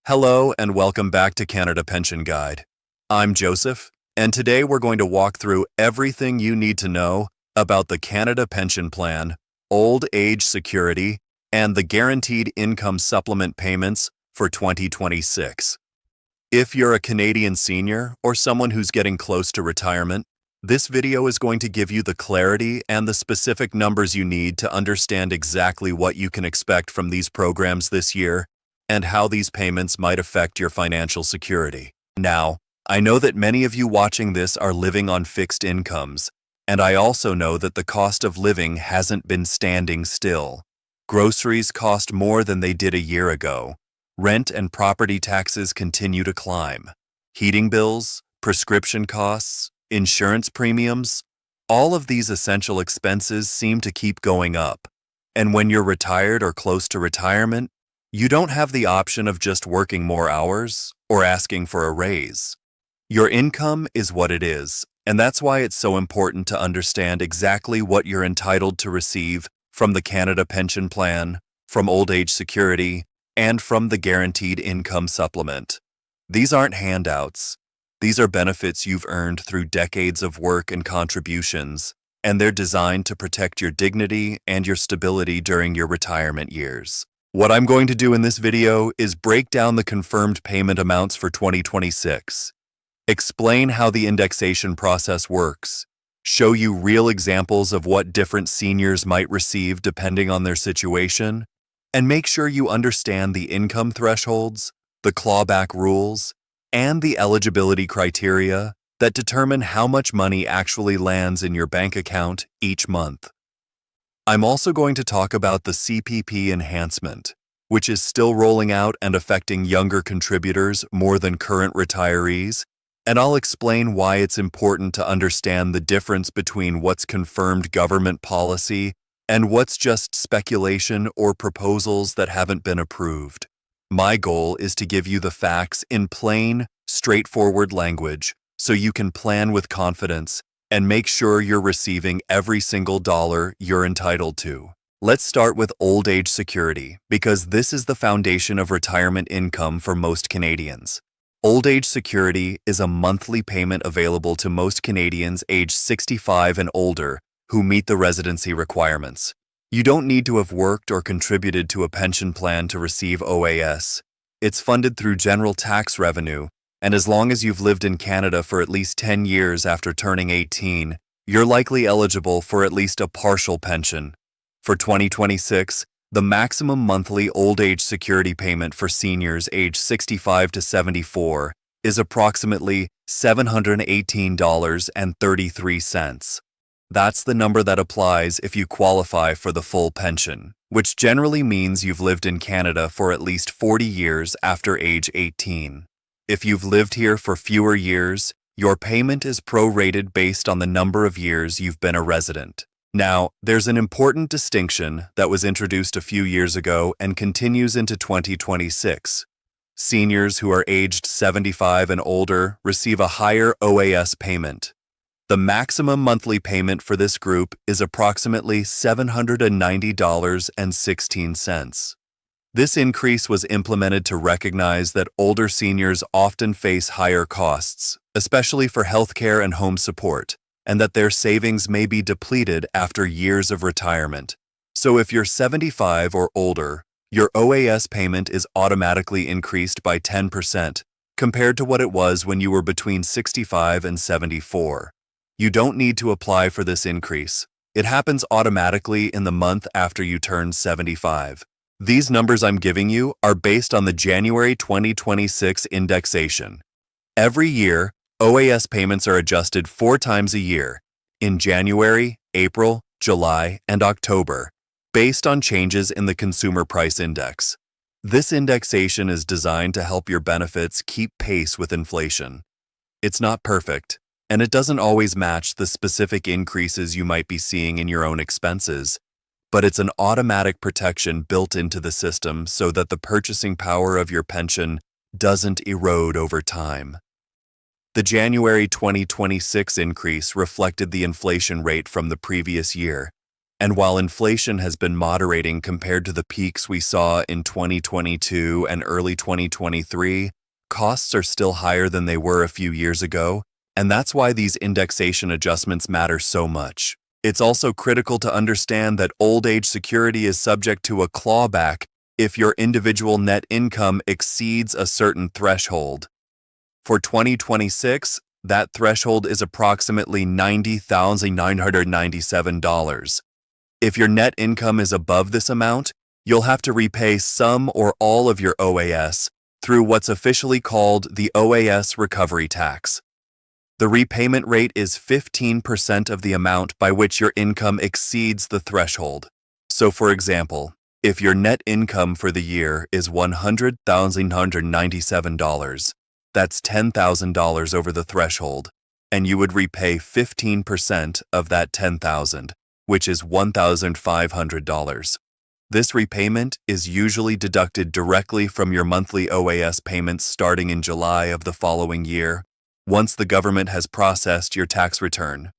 Hello and welcome back to Canada Pension Guide. I'm Joseph, and today we're going to walk through everything you need to know about the Canada Pension Plan, Old Age Security, and the Guaranteed Income Supplement payments for 2026. If you're a Canadian senior or someone who's getting close to retirement, this video is going to give you the clarity and the specific numbers you need to understand exactly what you can expect from these programs this year and how these payments might affect your financial security. Now, I know that many of you watching this are living on fixed incomes, and I also know that the cost of living hasn't been standing still. Groceries cost more than they did a year ago. Rent and property taxes continue to climb. Heating bills, prescription costs, insurance premiums, all of these essential expenses seem to keep going up. And when you're retired or close to retirement, you don't have the option of just working more hours or asking for a raise. Your income is what it is, and that's why it's so important to understand exactly what you're entitled to receive from the Canada Pension Plan, from Old Age Security, and from the Guaranteed Income Supplement. These aren't handouts. These are benefits you've earned through decades of work and contributions, and they're designed to protect your dignity and your stability during your retirement years. What I'm going to do in this video is break down the confirmed payment amounts for 2026, explain how the indexation process works, show you real examples of what different seniors might receive depending on their situation, and make sure you understand the income thresholds, the clawback rules, and the eligibility criteria that determine how much money actually lands in your bank account each month. I'm also going to talk about the CPP Enhancement, which is still rolling out and affecting younger contributors more than current retirees, and I'll explain why it's important to understand the difference between what's confirmed government policy and what's just speculation or proposals that haven't been approved. My goal is to give you the facts in plain, straightforward language so you can plan with confidence and make sure you're receiving every single dollar you're entitled to. Let's start with old age security, because this is the foundation of retirement income for most Canadians. Old age security is a monthly payment available to most Canadians aged 65 and older who meet the residency requirements. You don't need to have worked or contributed to a pension plan to receive OAS. It's funded through general tax revenue, and as long as you've lived in Canada for at least 10 years after turning 18, you're likely eligible for at least a partial pension. For 2026, the maximum monthly old age security payment for seniors aged 65 to 74 is approximately $718.33. That's the number that applies if you qualify for the full pension, which generally means you've lived in Canada for at least 40 years after age 18. If you've lived here for fewer years, your payment is prorated based on the number of years you've been a resident. Now, there's an important distinction that was introduced a few years ago and continues into 2026. Seniors who are aged 75 and older receive a higher OAS payment. The maximum monthly payment for this group is approximately $790.16. This increase was implemented to recognize that older seniors often face higher costs, especially for healthcare and home support, and that their savings may be depleted after years of retirement. So if you're 75 or older, your OAS payment is automatically increased by 10% compared to what it was when you were between 65 and 74. You don't need to apply for this increase. It happens automatically in the month after you turn 75. These numbers I'm giving you are based on the January 2026 indexation. Every year, OAS payments are adjusted 4 times a year, in January, April, July, and October, based on changes in the Consumer Price Index. This indexation is designed to help your benefits keep pace with inflation. It's not perfect, and it doesn't always match the specific increases you might be seeing in your own expenses, but it's an automatic protection built into the system so that the purchasing power of your pension doesn't erode over time. The January 2026 increase reflected the inflation rate from the previous year, And while inflation has been moderating compared to the peaks we saw in 2022 and early 2023, costs are still higher than they were a few years ago, and that's why these indexation adjustments matter so much. It's also critical to understand that old age security is subject to a clawback if your individual net income exceeds a certain threshold. For 2026, that threshold is approximately $90,997. If your net income is above this amount, you'll have to repay some or all of your OAS through what's officially called the OAS recovery tax. The repayment rate is 15% of the amount by which your income exceeds the threshold. So for example, if your net income for the year is $100,997, that's $10,000 over the threshold, and you would repay 15% of that $10,000, which is $1,500. This repayment is usually deducted directly from your monthly OAS payments starting in July of the following year, once the government has processed your tax return.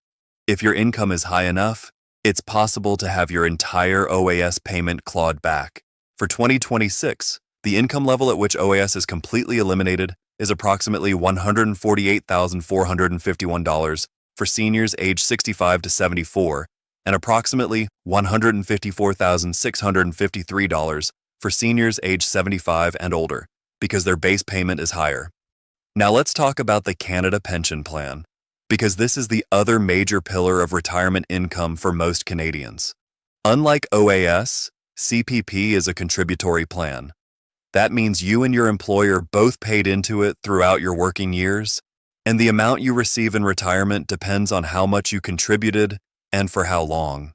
If your income is high enough, it's possible to have your entire OAS payment clawed back. For 2026, the income level at which OAS is completely eliminated is approximately $148,451 for seniors aged 65 to 74, and approximately $154,653 for seniors aged 75 and older, because their base payment is higher. Now let's talk about the Canada Pension Plan, because this is the other major pillar of retirement income for most Canadians. Unlike OAS, CPP is a contributory plan. That means you and your employer both paid into it throughout your working years, and the amount you receive in retirement depends on how much you contributed and for how long.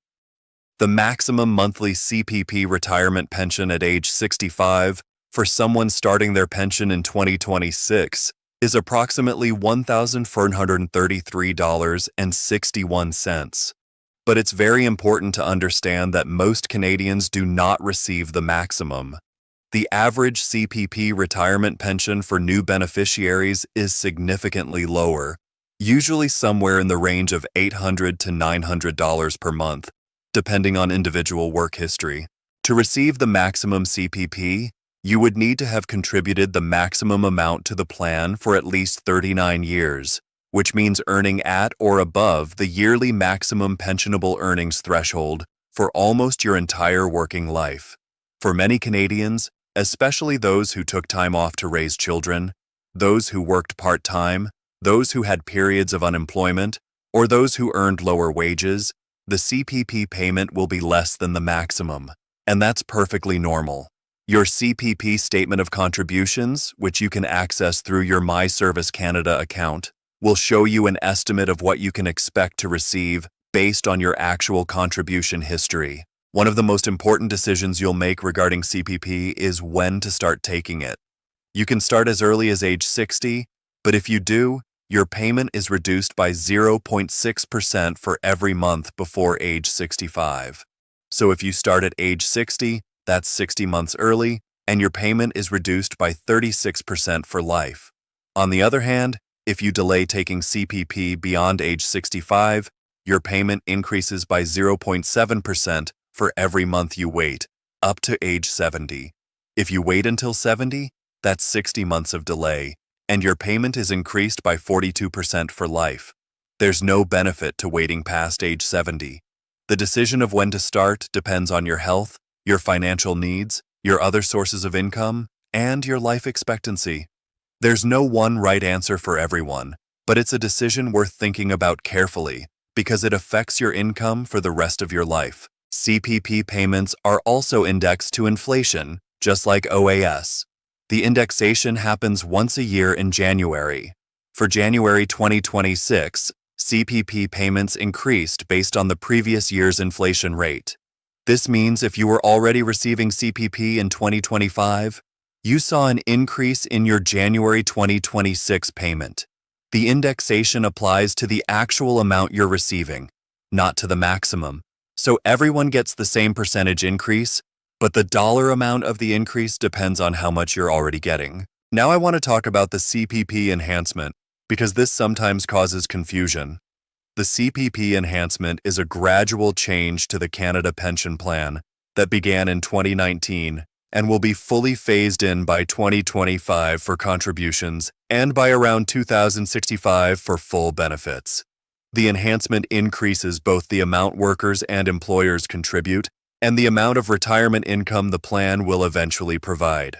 The maximum monthly CPP retirement pension at age 65 for someone starting their pension in 2026 is approximately $1,433.61. But it's very important to understand that most Canadians do not receive the maximum. The average CPP retirement pension for new beneficiaries is significantly lower, usually somewhere in the range of $800 to $900 per month, depending on individual work history. To receive the maximum CPP, you would need to have contributed the maximum amount to the plan for at least 39 years, which means earning at or above the yearly maximum pensionable earnings threshold for almost your entire working life. For many Canadians, especially those who took time off to raise children, those who worked part-time, those who had periods of unemployment, or those who earned lower wages, the CPP payment will be less than the maximum, and that's perfectly normal. Your CPP statement of contributions, which you can access through your My Service Canada account, will show you an estimate of what you can expect to receive based on your actual contribution history. One of the most important decisions you'll make regarding CPP is when to start taking it. You can start as early as age 60, but if you do, your payment is reduced by 0.6% for every month before age 65. So if you start at age 60, that's 60 months early, and your payment is reduced by 36% for life. On the other hand, if you delay taking CPP beyond age 65, your payment increases by 0.7% for every month you wait, up to age 70. If you wait until 70, that's 60 months of delay, and your payment is increased by 42% for life. There's no benefit to waiting past age 70. The decision of when to start depends on your health, your financial needs, your other sources of income, and your life expectancy. There's no one right answer for everyone, but it's a decision worth thinking about carefully because it affects your income for the rest of your life. CPP payments are also indexed to inflation, just like OAS. The indexation happens once a year in January. For January 2026, CPP payments increased based on the previous year's inflation rate. This means if you were already receiving CPP in 2025, you saw an increase in your January 2026 payment. The indexation applies to the actual amount you're receiving, not to the maximum. So everyone gets the same percentage increase, but the dollar amount of the increase depends on how much you're already getting. Now I want to talk about the CPP enhancement, because this sometimes causes confusion. The CPP Enhancement is a gradual change to the Canada Pension Plan that began in 2019 and will be fully phased in by 2025 for contributions and by around 2065 for full benefits. The enhancement increases both the amount workers and employers contribute and the amount of retirement income the plan will eventually provide.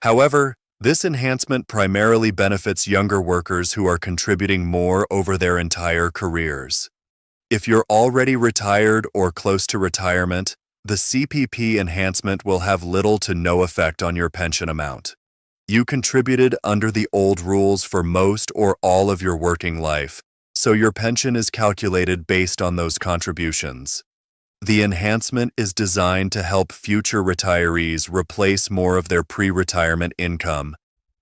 However, this enhancement primarily benefits younger workers who are contributing more over their entire careers. If you're already retired or close to retirement, the CPP enhancement will have little to no effect on your pension amount. You contributed under the old rules for most or all of your working life, so your pension is calculated based on those contributions. The enhancement is designed to help future retirees replace more of their pre-retirement income,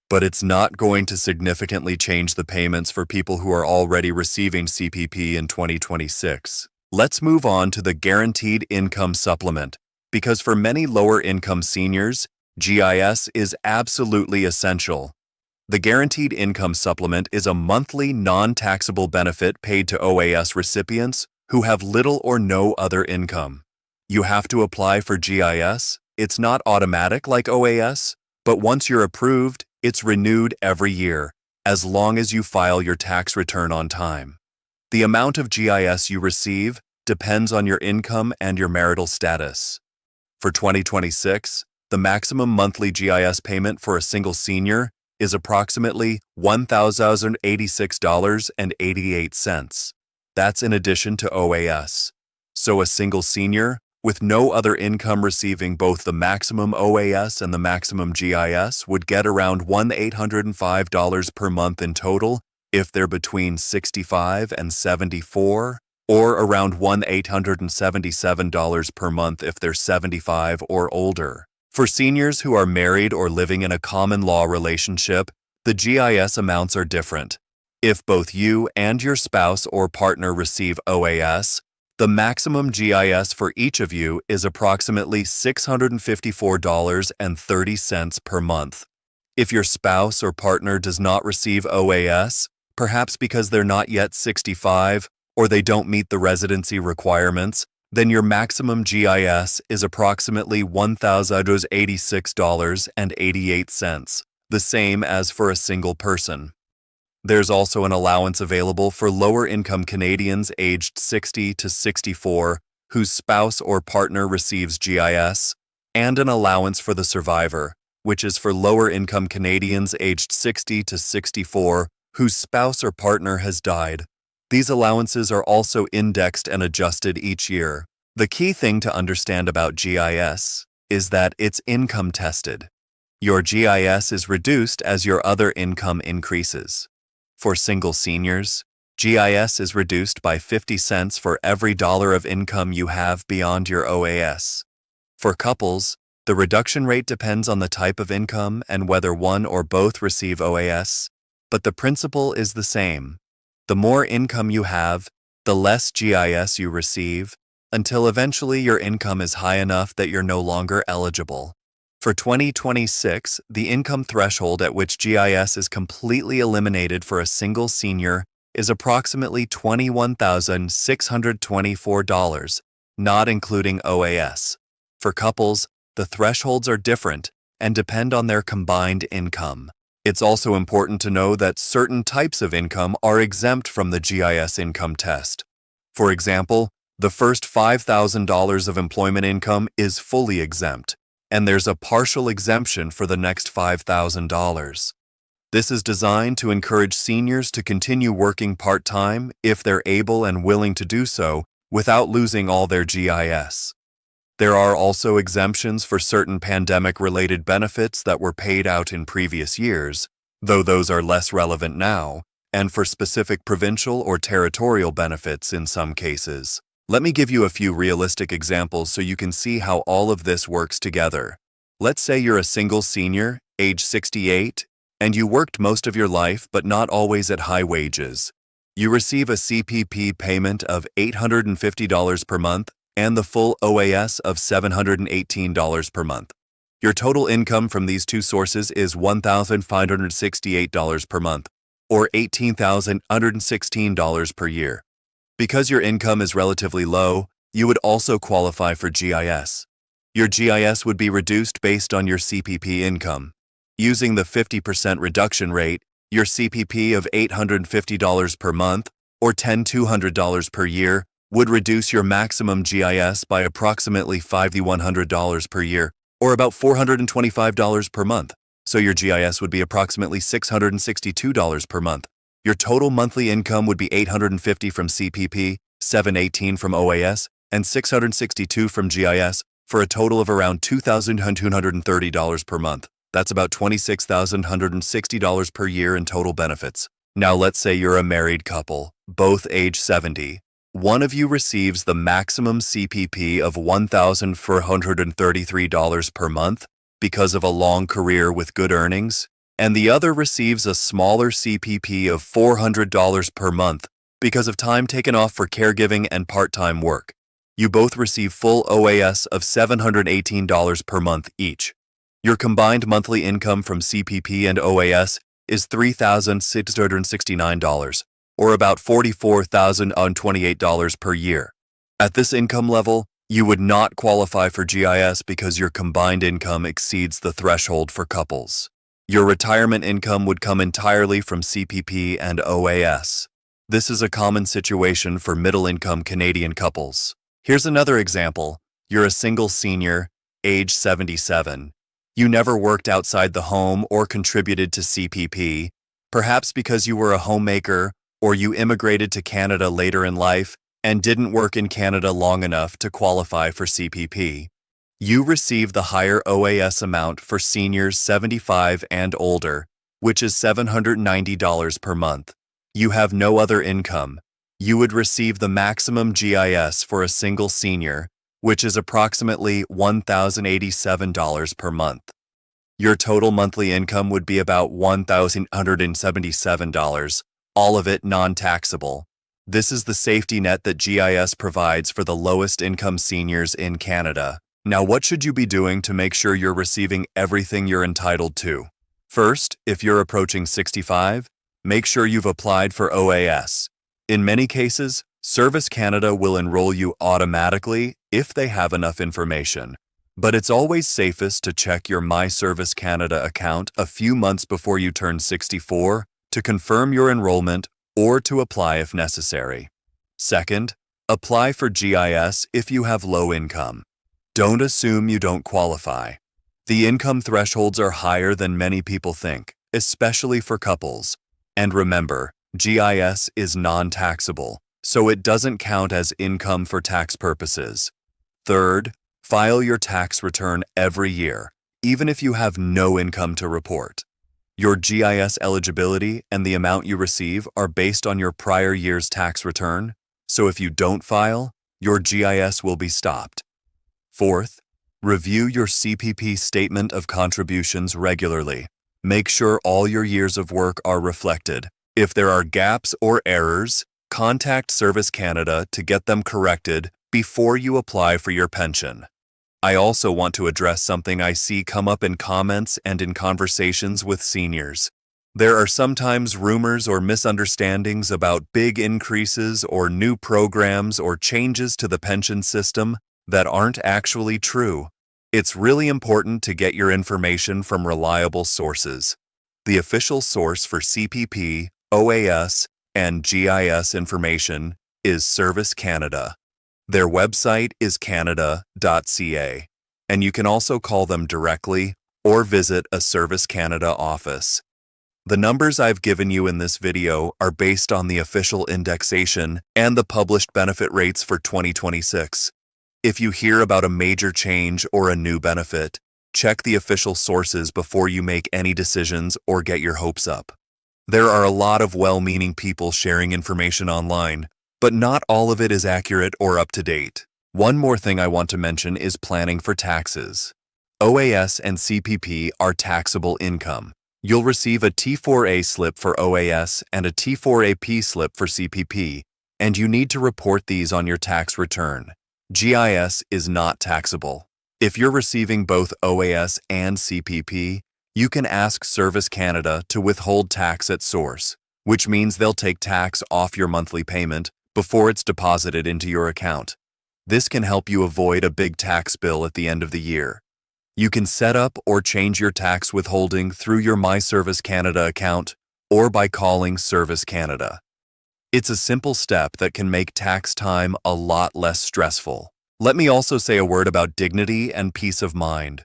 but it's not going to significantly change the payments for people who are already receiving CPP in 2026. Let's move on to the Guaranteed Income Supplement, because for many lower-income seniors, GIS is absolutely essential. The Guaranteed Income Supplement is a monthly non-taxable benefit paid to OAS recipients who have little or no other income. You have to apply for GIS. It's not automatic like OAS, but once you're approved, it's renewed every year, as long as you file your tax return on time. The amount of GIS you receive depends on your income and your marital status. For 2026, the maximum monthly GIS payment for a single senior is approximately $1,086.88. That's in addition to OAS. So a single senior with no other income receiving both the maximum OAS and the maximum GIS would get around $1,805 per month in total if they're between 65 and 74, or around $1,877 per month if they're 75 or older. For seniors who are married or living in a common law relationship, the GIS amounts are different. If both you and your spouse or partner receive OAS, the maximum GIS for each of you is approximately $654.30 per month. If your spouse or partner does not receive OAS, perhaps because they're not yet 65 or they don't meet the residency requirements, then your maximum GIS is approximately $1,086.88, the same as for a single person. There's also an allowance available for lower-income Canadians aged 60 to 64 whose spouse or partner receives GIS, and an allowance for the survivor, which is for lower-income Canadians aged 60 to 64 whose spouse or partner has died. These allowances are also indexed and adjusted each year. The key thing to understand about GIS is that it's income tested. Your GIS is reduced as your other income increases. For single seniors, GIS is reduced by 50 cents for every dollar of income you have beyond your OAS. For couples, the reduction rate depends on the type of income and whether one or both receive OAS, but the principle is the same. The more income you have, the less GIS you receive, until eventually your income is high enough that you're no longer eligible. For 2026, the income threshold at which GIS is completely eliminated for a single senior is approximately $21,624, not including OAS. For couples, the thresholds are different and depend on their combined income. It's also important to know that certain types of income are exempt from the GIS income test. For example, the first $5,000 of employment income is fully exempt, and there's a partial exemption for the next $5,000. This is designed to encourage seniors to continue working part-time if they're able and willing to do so without losing all their GIS. There are also exemptions for certain pandemic-related benefits that were paid out in previous years, though those are less relevant now, and for specific provincial or territorial benefits in some cases. Let me give you a few realistic examples so you can see how all of this works together. Let's say you're a single senior, age 68, and you worked most of your life but not always at high wages. You receive a CPP payment of $850 per month and the full OAS of $718 per month. Your total income from these two sources is $1,568 per month, or $18,116 per year. Because your income is relatively low, you would also qualify for GIS. Your GIS would be reduced based on your CPP income. Using the 50% reduction rate, your CPP of $850 per month or $1,200 per year would reduce your maximum GIS by approximately $5,100 per year, or about $425 per month. So your GIS would be approximately $662 per month. Your total monthly income would be $850 from CPP, $718 from OAS, and $662 from GIS, for a total of around $2,230 per month. That's about $26,160 per year in total benefits. Now let's say you're a married couple, both age 70. One of you receives the maximum CPP of $1,433 per month because of a long career with good earnings, and the other receives a smaller CPP of $400 per month because of time taken off for caregiving and part-time work. You both receive full OAS of $718 per month each. Your combined monthly income from CPP and OAS is $3,669, or about $44,028 per year. At this income level, you would not qualify for GIS because your combined income exceeds the threshold for couples. Your retirement income would come entirely from CPP and OAS. This is a common situation for middle-income Canadian couples. Here's another example. You're a single senior, age 77. You never worked outside the home or contributed to CPP, perhaps because you were a homemaker or you immigrated to Canada later in life and didn't work in Canada long enough to qualify for CPP. You receive the higher OAS amount for seniors 75 and older, which is $790 per month. You have no other income. You would receive the maximum GIS for a single senior, which is approximately $1,087 per month. Your total monthly income would be about $1,177, all of it non-taxable. This is the safety net that GIS provides for the lowest income seniors in Canada. Now, what should you be doing to make sure you're receiving everything you're entitled to? First, if you're approaching 65, make sure you've applied for OAS. In many cases, Service Canada will enroll you automatically if they have enough information. But it's always safest to check your My Service Canada account a few months before you turn 64 to confirm your enrollment or to apply if necessary. Second, apply for GIS if you have low income. Don't assume you don't qualify. The income thresholds are higher than many people think, especially for couples. And remember, GIS is non-taxable, so it doesn't count as income for tax purposes. Third, file your tax return every year, even if you have no income to report. Your GIS eligibility and the amount you receive are based on your prior year's tax return, so if you don't file, your GIS will be stopped. Fourth, review your CPP statement of contributions regularly. Make sure all your years of work are reflected. If there are gaps or errors, contact Service Canada to get them corrected before you apply for your pension. I also want to address something I see come up in comments and in conversations with seniors. There are sometimes rumors or misunderstandings about big increases or new programs or changes to the pension system that aren't actually true. It's really important to get your information from reliable sources. The official source for CPP, OAS, and GIS information is Service Canada. Their website is canada.ca, and you can also call them directly or visit a Service Canada office. The numbers I've given you in this video are based on the official indexation and the published benefit rates for 2026. If you hear about a major change or a new benefit, check the official sources before you make any decisions or get your hopes up. There are a lot of well-meaning people sharing information online, but not all of it is accurate or up to date. One more thing I want to mention is planning for taxes. OAS and CPP are taxable income. You'll receive a T4A slip for OAS and a T4AP slip for CPP, and you need to report these on your tax return. GIS is not taxable. If you're receiving both OAS and CPP, you can ask Service Canada to withhold tax at source, which means they'll take tax off your monthly payment before it's deposited into your account. This can help you avoid a big tax bill at the end of the year. You can set up or change your tax withholding through your My Service Canada account or by calling Service Canada. It's a simple step that can make tax time a lot less stressful. Let me also say a word about dignity and peace of mind.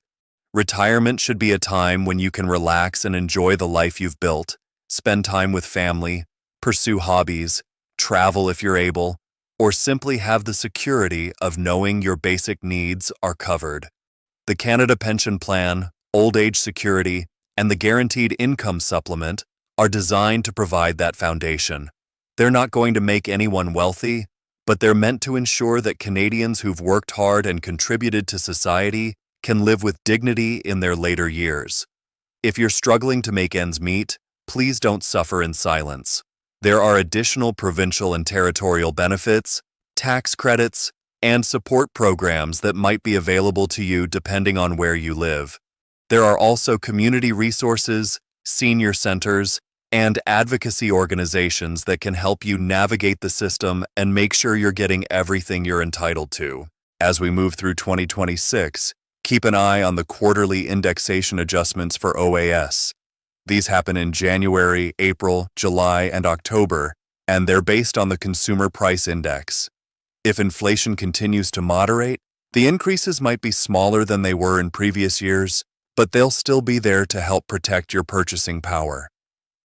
Retirement should be a time when you can relax and enjoy the life you've built, spend time with family, pursue hobbies, travel if you're able, or simply have the security of knowing your basic needs are covered. The Canada Pension Plan, Old Age Security, and the Guaranteed Income Supplement are designed to provide that foundation. They're not going to make anyone wealthy, but they're meant to ensure that Canadians who've worked hard and contributed to society can live with dignity in their later years. If you're struggling to make ends meet, please don't suffer in silence. There are additional provincial and territorial benefits, tax credits, and support programs that might be available to you depending on where you live. There are also community resources, senior centers, and advocacy organizations that can help you navigate the system and make sure you're getting everything you're entitled to. As we move through 2026, keep an eye on the quarterly indexation adjustments for OAS. These happen in January, April, July, and October, and they're based on the Consumer Price Index. If inflation continues to moderate, the increases might be smaller than they were in previous years, but they'll still be there to help protect your purchasing power.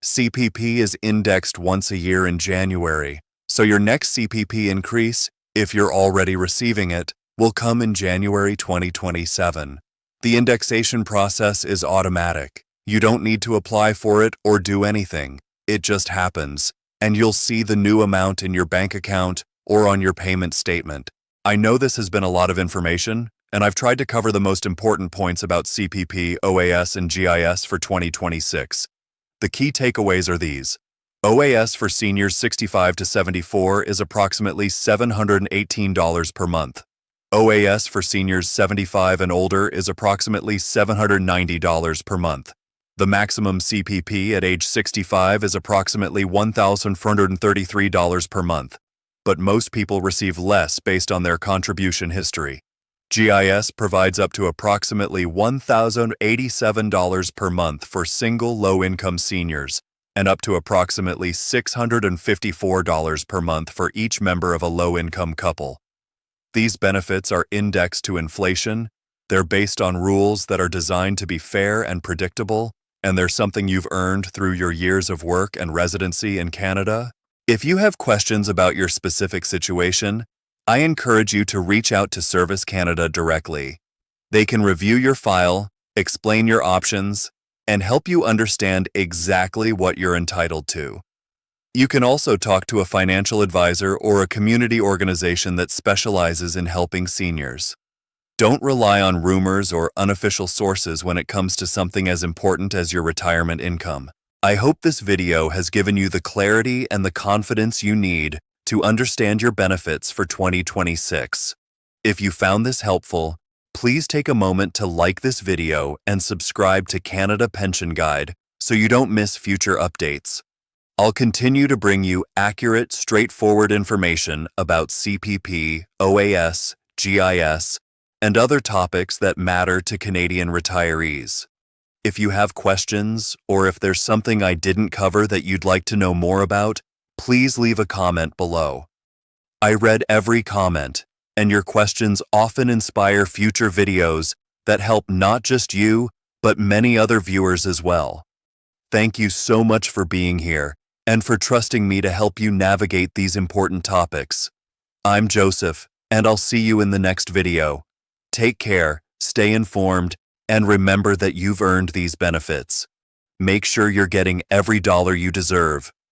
CPP is indexed once a year in January, so your next CPP increase, if you're already receiving it, will come in January 2027. The indexation process is automatic. You don't need to apply for it or do anything. It just happens, and you'll see the new amount in your bank account or on your payment statement. I know this has been a lot of information, and I've tried to cover the most important points about CPP, OAS, and GIS for 2026. The key takeaways are these. OAS for seniors 65 to 74 is approximately $718 per month. OAS for seniors 75 and older is approximately $790 per month. The maximum CPP at age 65 is approximately $1,433 per month, but most people receive less based on their contribution history. GIS provides up to approximately $1,087 per month for single low-income seniors and up to approximately $654 per month for each member of a low-income couple. These benefits are indexed to inflation, they're based on rules that are designed to be fair and predictable, and they're something you've earned through your years of work and residency in Canada. If you have questions about your specific situation, I encourage you to reach out to Service Canada directly. They can review your file, explain your options, and help you understand exactly what you're entitled to. You can also talk to a financial advisor or a community organization that specializes in helping seniors. Don't rely on rumors or unofficial sources when it comes to something as important as your retirement income. I hope this video has given you the clarity and the confidence you need to understand your benefits for 2026. If you found this helpful, please take a moment to like this video and subscribe to Canada Pension Guide so you don't miss future updates. I'll continue to bring you accurate, straightforward information about CPP, OAS, GIS, and other topics that matter to Canadian retirees. If you have questions, or if there's something I didn't cover that you'd like to know more about, please leave a comment below. I read every comment, and your questions often inspire future videos that help not just you, but many other viewers as well. Thank you so much for being here and for trusting me to help you navigate these important topics. I'm Joseph, and I'll see you in the next video. Take care, stay informed, and remember that you've earned these benefits. Make sure you're getting every dollar you deserve.